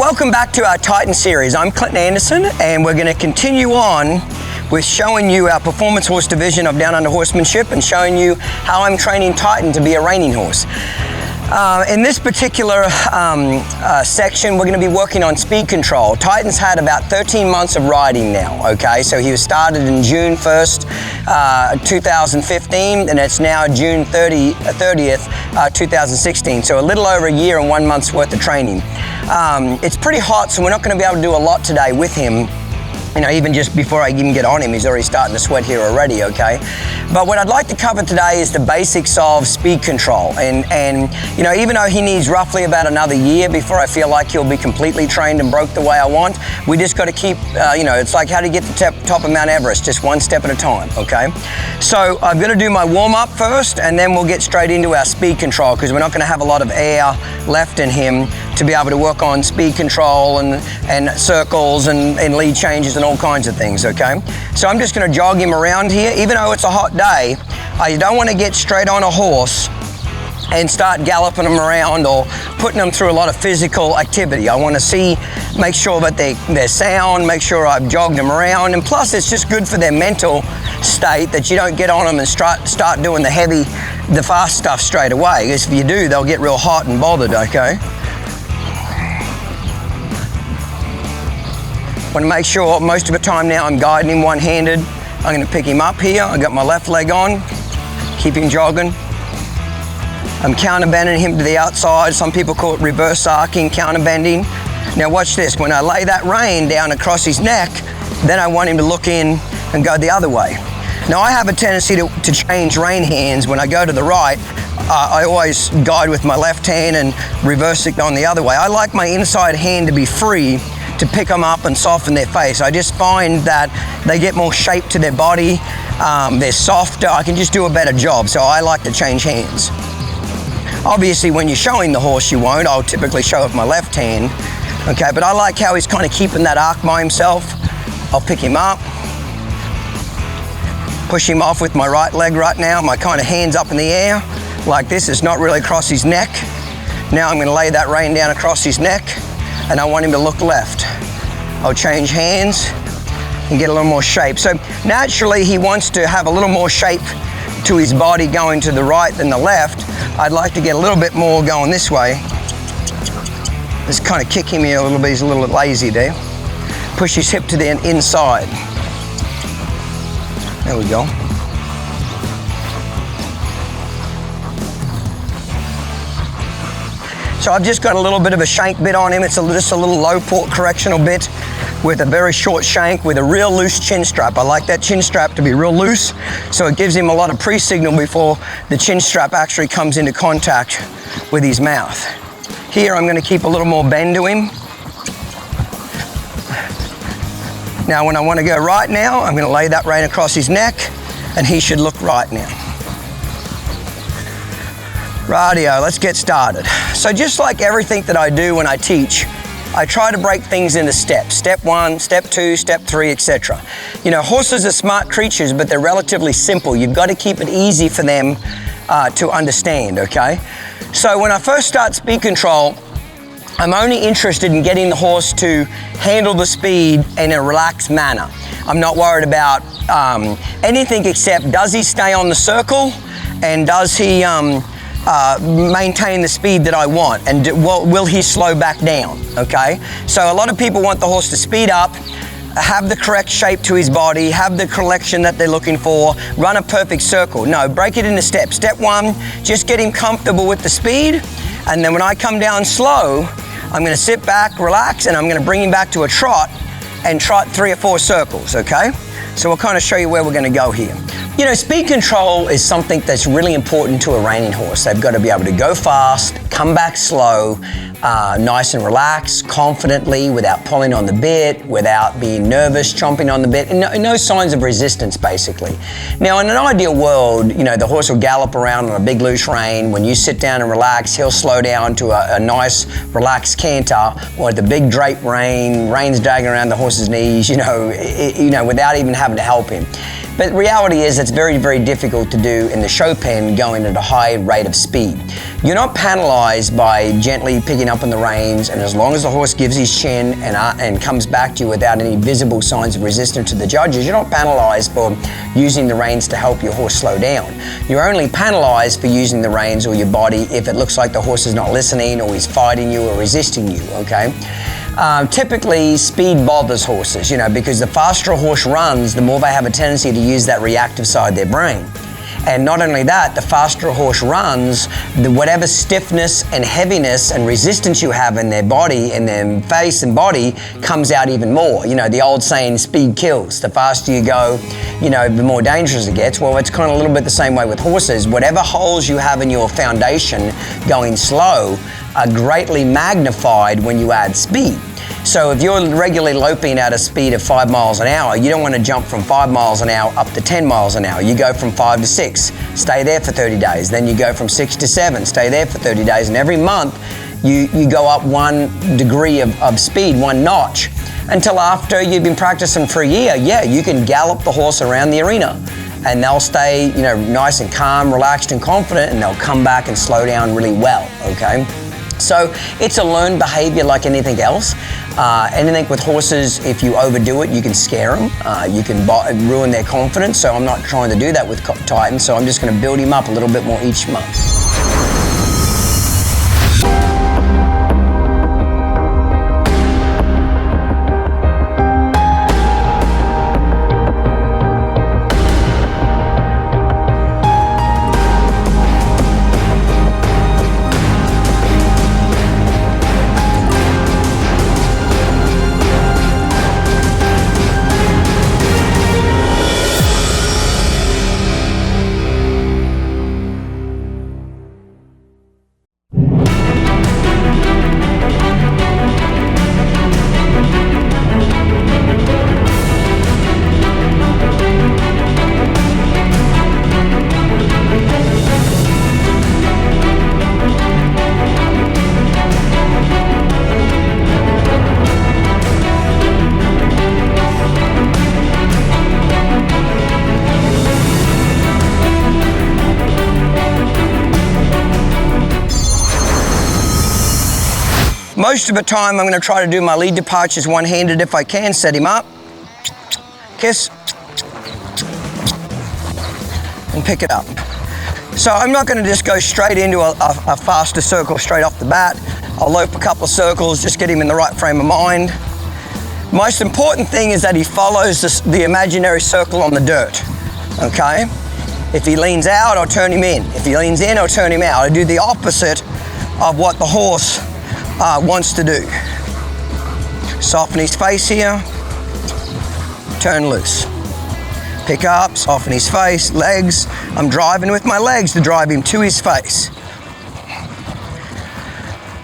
Welcome back to our Titan series. I'm Clinton Anderson, and we're going to continue on with showing you our performance horse division of Downunder Horsemanship and showing you how I'm training Titan to be a reining horse. In this particular section, we're going to be working on speed control. Titan's had about 13 months of riding now, okay? So he was started in June 1st, 2015, and it's now June 30th, 2016. So a little over a year and 1 month's worth of training. It's pretty hot, so we're not going to be able to do a lot today with him. You know, even just before I even get on him, he's already starting to sweat here already, okay? But what I'd like to cover today is the basics of speed control. And you know, even though he needs roughly about another year before I feel like he'll be completely trained and broke the way I want, we just got to keep, you know, it's like how to get to the top of Mount Everest, just one step at a time, okay? So I'm going to do my warm-up first, and then we'll get straight into our speed control, because we're not going to have a lot of air left in him to be able to work on speed control and circles and lead changes and all kinds of things, okay? So I'm just going to jog him around here. Even though it's a hot day, I don't want to get straight on a horse and start galloping them around or putting them through a lot of physical activity. I want to make sure that they're sound, make sure I've jogged them around, and plus it's just good for their mental state that you don't get on them and start doing the fast stuff straight away, because if you do, they'll get real hot and bothered, okay? I want to make sure most of the time now I'm guiding him one-handed. I'm going to pick him up here. I got my left leg on, keep him jogging. I'm counterbending him to the outside. Some people call it reverse arcing, counterbending. Now watch this. When I lay that rein down across his neck, then I want him to look in and go the other way. Now I have a tendency to change rein hands. When I go to the right, I always guide with my left hand and reverse it on the other way. I like my inside hand to be free to pick them up and soften their face. I just find that they get more shape to their body, they're softer, I can just do a better job, so I like to change hands. Obviously when you're showing the horse you won't, I'll typically show with my left hand, okay, but I like how he's kind of keeping that arc by himself. I'll pick him up, push him off with my right leg right now, my kind of hands up in the air, like this, it's not really across his neck. Now I'm gonna lay that rein down across his neck, and I want him to look left. I'll change hands and get a little more shape. So naturally he wants to have a little more shape to his body going to the right than the left. I'd like to get a little bit more going this way. Just kind of kick him here a little bit, he's a little lazy there. Push his hip to the inside. There we go. So I've just got a little bit of a shank bit on him. It's just a little low port correctional bit with a very short shank with a real loose chin strap. I like that chin strap to be real loose, so it gives him a lot of pre-signal before the chin strap actually comes into contact with his mouth. Here I'm going to keep a little more bend to him. Now when I want to go right now, I'm going to lay that rein across his neck, and he should look right now. Rightio, let's get started. So just like everything that I do when I teach, I try to break things into steps. Step 1, step 2, step 3, etc. You know, horses are smart creatures, but they're relatively simple. You've got to keep it easy for them to understand, okay? So when I first start speed control, I'm only interested in getting the horse to handle the speed in a relaxed manner. I'm not worried about anything except, does he stay on the circle, and does he maintain the speed that I want, and will he slow back down, okay? So a lot of people want the horse to speed up, have the correct shape to his body, have the collection that they're looking for, run a perfect circle. No, break it into steps. Step 1, just get him comfortable with the speed, and then when I come down slow, I'm going to sit back, relax, and I'm going to bring him back to a trot and trot 3 or 4 circles, okay? So we'll kind of show you where we're going to go here. You know, speed control is something that's really important to a reining horse. They've got to be able to go fast, come back slow, nice and relaxed, confidently, without pulling on the bit, without being nervous, chomping on the bit, and no signs of resistance, basically. Now, in an ideal world, you know, the horse will gallop around on a big loose rein. When you sit down and relax, he'll slow down to a nice, relaxed canter, or the big drape reins dragging around the horse's knees, you know, without even having to help him. But the reality is it's very, very difficult to do in the show pen going at a high rate of speed. You're not penalized by gently picking up on the reins, and as long as the horse gives his chin and comes back to you without any visible signs of resistance to the judges, you're not penalized for using the reins to help your horse slow down. You're only penalized for using the reins or your body if it looks like the horse is not listening or he's fighting you or resisting you, okay? Typically, speed bothers horses, because the faster a horse runs, the more they have a tendency to use that reactive side of their brain. And not only that, the faster a horse runs, whatever stiffness and heaviness and resistance you have in their body, in their face and body, comes out even more. The old saying, speed kills. The faster you go, the more dangerous it gets. Well, it's kind of a little bit the same way with horses. Whatever holes you have in your foundation going slow are greatly magnified when you add speed. So if you're regularly loping at a speed of 5 miles an hour, you don't want to jump from 5 miles an hour up to 10 miles an hour. You go from 5 to 6, stay there for 30 days. Then you go from 6 to 7, stay there for 30 days. And every month, you go up 1 degree of speed, 1 notch, until after you've been practicing for a year. Yeah, you can gallop the horse around the arena and they'll stay, nice and calm, relaxed and confident, and they'll come back and slow down really well, okay? So it's a learned behavior like anything else. Anything with horses, if you overdo it, you can scare them. You can ruin their confidence. So I'm not trying to do that with Titan. So I'm just going to build him up a little bit more each month. Most of the time, I'm going to try to do my lead departures one-handed if I can. Set him up, kiss, and pick it up. So I'm not going to just go straight into a faster circle straight off the bat. I'll lope a couple of circles, just get him in the right frame of mind. Most important thing is that he follows the imaginary circle on the dirt, okay? If he leans out, I'll turn him in. If he leans in, I'll turn him out. I do the opposite of what the horse wants to do. Soften his face here, turn loose. Pick up, soften his face, legs. I'm driving with my legs to drive him to his face.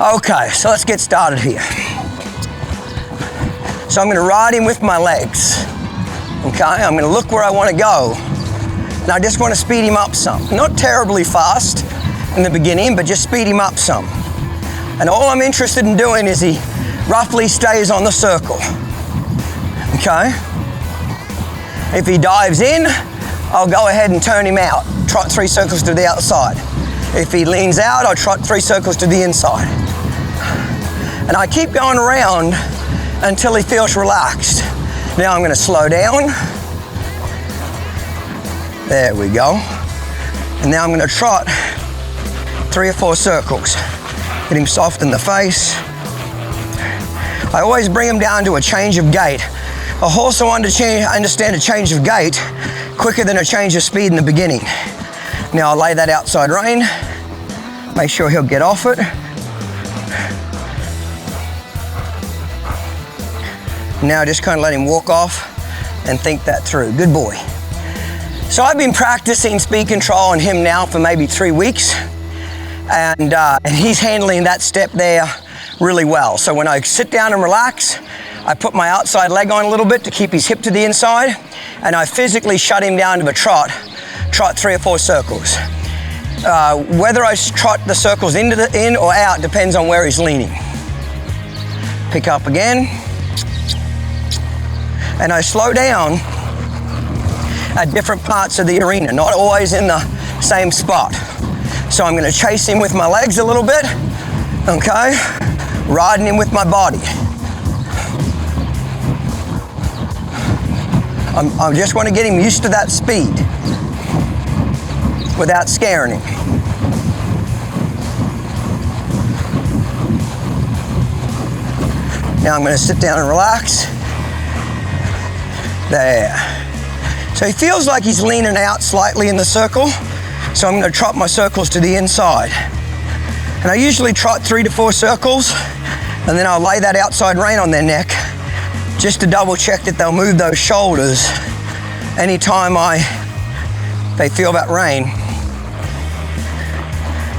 Okay, so let's get started here. So I'm going to ride him with my legs. Okay, I'm going to look where I want to go. And I just want to speed him up some. Not terribly fast in the beginning, but just speed him up some. And all I'm interested in doing is he roughly stays on the circle, okay? If he dives in, I'll go ahead and turn him out. Trot 3 circles to the outside. If he leans out, I'll trot 3 circles to the inside. And I keep going around until he feels relaxed. Now I'm gonna slow down. There we go. And now I'm gonna trot 3 or 4 circles. Get him soft in the face. I always bring him down to a change of gait. A horse will understand a change of gait quicker than a change of speed in the beginning. Now I'll lay that outside rein. Make sure he'll get off it. Now just kind of let him walk off and think that through. Good boy. So I've been practicing speed control on him now for maybe 3 weeks. And he's handling that step there really well. So when I sit down and relax, I put my outside leg on a little bit to keep his hip to the inside, and I physically shut him down to a trot 3 or 4 circles. Whether I trot the circles in or out depends on where he's leaning. Pick up again, and I slow down at different parts of the arena, not always in the same spot. So I'm going to chase him with my legs a little bit, okay? Riding him with my body. I just want to get him used to that speed without scaring him. Now I'm going to sit down and relax. There. So he feels like he's leaning out slightly in the circle, so I'm going to trot my circles to the inside. And I usually trot 3 to 4 circles, and then I'll lay that outside rein on their neck just to double check that they'll move those shoulders anytime they feel that rein.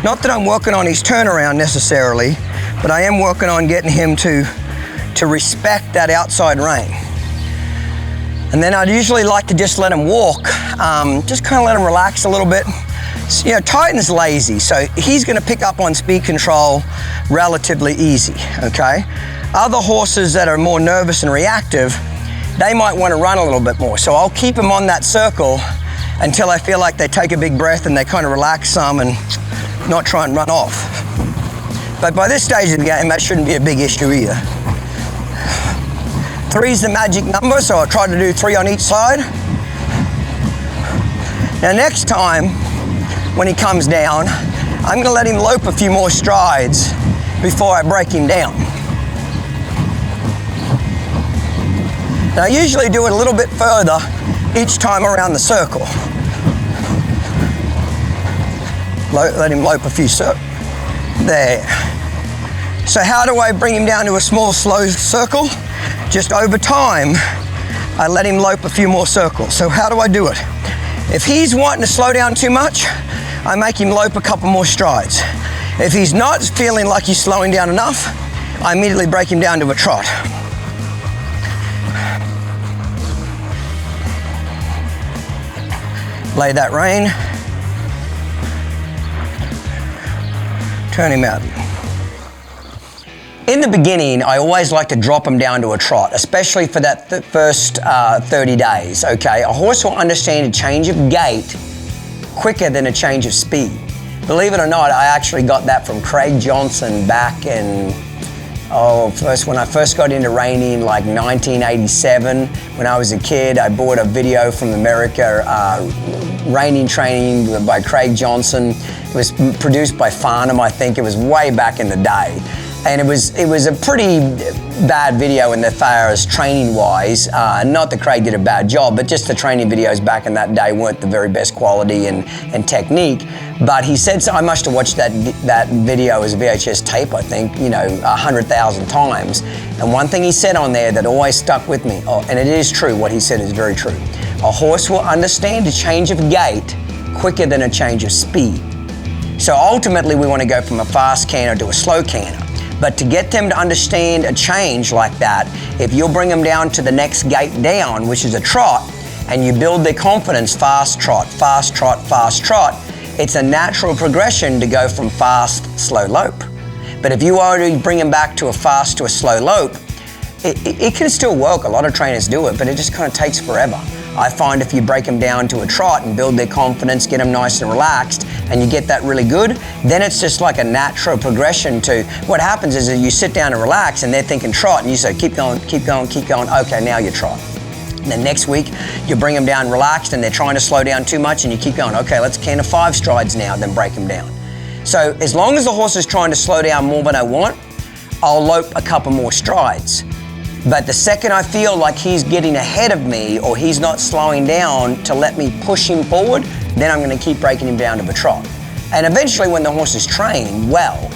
Not that I'm working on his turnaround necessarily, but I am working on getting him to respect that outside rein. And then I'd usually like to just let him walk, just kind of let him relax a little bit. You know, Titan's lazy, so he's going to pick up on speed control relatively easy, okay? Other horses that are more nervous and reactive, they might want to run a little bit more. So I'll keep them on that circle until I feel like they take a big breath and they kind of relax some and not try and run off. But by this stage of the game, that shouldn't be a big issue either. 3 is the magic number, so I'll try to do 3 on each side. Now next time, when he comes down, I'm going to let him lope a few more strides before I break him down. Now I usually do it a little bit further each time around the circle. Let him lope a few circles. There. So how do I bring him down to a small, slow circle? Just over time, I let him lope a few more circles. So how do I do it? If he's wanting to slow down too much, I make him lope a couple more strides. If he's not feeling like he's slowing down enough, I immediately break him down to a trot. Lay that rein. Turn him out. In the beginning, I always like to drop him down to a trot, especially for that first 30 days, okay? A horse will understand a change of gait quicker than a change of speed. Believe it or not, I actually got that from Craig Johnson back in, when I first got into reining, like 1987. When I was a kid, I bought a video from America, reining training by Craig Johnson. It was produced by Farnham, I think. It was way back in the day. And it was a pretty bad video in the far as training wise. Not that Craig did a bad job, but just the training videos back in that day weren't the very best quality and technique. But he said, so I must have watched that video as a VHS tape, I think, 100,000 times. And one thing he said on there that always stuck with me, and it is true, what he said is very true. A horse will understand a change of gait quicker than a change of speed. So ultimately we want to go from a fast canter to a slow canter. But to get them to understand a change like that, if you'll bring them down to the next gait down, which is a trot, and you build their confidence, fast trot, fast trot, fast trot, it's a natural progression to go from fast, slow lope. But if you already bring them back to a fast to a slow lope, it can still work. A lot of trainers do it, but it just kind of takes forever. I find if you break them down to a trot and build their confidence, get them nice and relaxed, and you get that really good, then it's just like a natural progression to, what happens is that you sit down and relax and they're thinking trot, and you say, keep going, keep going, keep going, okay, now you trot. And then next week, you bring them down relaxed and they're trying to slow down too much and you keep going, okay, let's canter 5 strides now, then break them down. So as long as the horse is trying to slow down more than I want, I'll lope a couple more strides. But the second I feel like he's getting ahead of me or he's not slowing down to let me push him forward, then I'm going to keep breaking him down to a trot. And eventually when the horse is trained well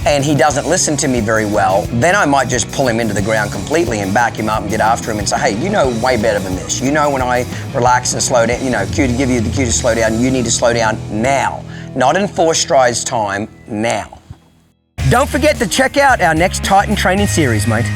and he doesn't listen to me very well, then I might just pull him into the ground completely and back him up and get after him and say, hey, you know way better than this. You know when I relax and slow down, cue to give you the cue to slow down, you need to slow down now. Not in 4 strides time, now. Don't forget to check out our next Titan training series, mate.